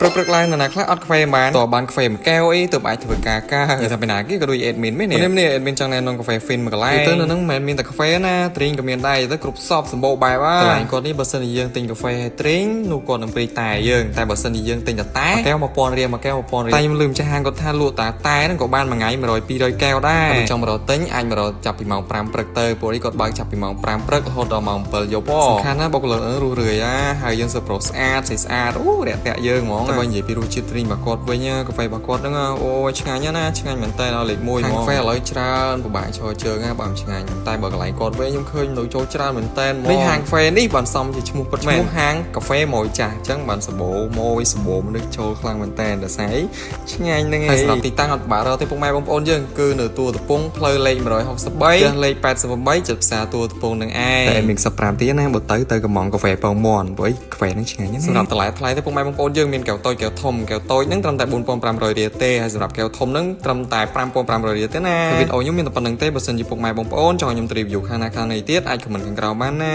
ព្រឹកឡើងណាខ្លះអត់ខ្វេបានតបានខ្វេមួយកែវអីទៅអាចធ្វើការនិយាយថាពីណាគេក៏ដូច admin មែននេះ admin ចង់ណែនាំកាហ្វេ fin មួយកន្លែងទៅនៅហ្នឹងមិនមែនមានតែកាហ្វេណាទ្រីងក៏មានដែរទៅគ្រប់សពសម្បូរបែបហើយកន្លែងគាត់នេះបើសិនជាយើងទិញកាហ្វេហើយទ្រីងនោះគាត់នឹងព្រីតែយើងតែបើសិនជាយើងទិញតែកែវ1000រៀលមួយកែវ1000រៀលតែខ្ញុំលឺម្ចាស់ហាងគាត់ថាលក់តែហ្នឹងក៏បានមួយថ្ងៃ100 200កែវដែរចង់មករកទិញអាចមករកចាប់ពីម៉ោង5ព្រឹកទៅពួកនេះគាត់បើកចាប់ពីម៉ោង5ព្រឹករហូតដល់ម៉ោង7យប់សំខាន់ណាបុគ្គលិករុះរឿយហើយយើងសើប្រូស្អាតស្អាតអូរាក់ទាក់យើងហ្មងតែបើនិយាយពីរសជាតិទ្រីងរបស់គាត់វិញកាហ្វេរបស់គាត់ហ្នឹងអូឆ្ងាញ់ណាឆ្ងាញ់មែនតើដល់លេខ1ហ្មងកាហ្វេឥឡូវច្រើនពិបាកឈរជើងបើមិនឆ្ងាញ់តែបើកន្លែងគាត់វិញខ្ញុំឃើញមនុស្សចូលច្រើនមែនតើនេះហាងកាហ្វេនេះបានសមជាឈ្មោះពិតមែនឈ្មោះហាងកាហ្វេម៉ួយចាស់អញ្ចឹងបានសម្បូរម៉ួយសម្បូរមនុស្សចូលខ្លាំងមែនតើដល់ស្អីឆ្ងាញ់ហ្នឹងហើយសម្រាប់ទីតាំងអត់បាក់រកទេពុកម៉ែបងប្អូនយើងគឺនៅទួលកំពង់ផ្លូវលេខ163ផ្ទះលេខ88ចិត្តផ្សារទួលកំពង់នឹងឯងតែមាន15ទៀតណាបើទៅកំងកាហ្វេពងមន់ព្រោះកាហ្វេហ្នឹងឆ្ងាញ់ណាស់សម្រាប់តម្លៃថ្លៃទេពុកម៉ែបងប្អូនយើងមានកែវតូចកែវធំកែវតូចហ្នឹងត្រឹមតែ4500រៀលទេហើយសម្រាប់កែវធំហ្នឹងត្រឹមតែ5500រៀលទេណាវីដេអូខ្ញុំមានតែប៉ុណ្្នឹងទេបើសិនជាពុកម៉ែបងប្អូនចង់ឲ្យខ្ញុំ review ខាងណាខាងនេះទៀតអាច comment ខាងក្រោមបានណា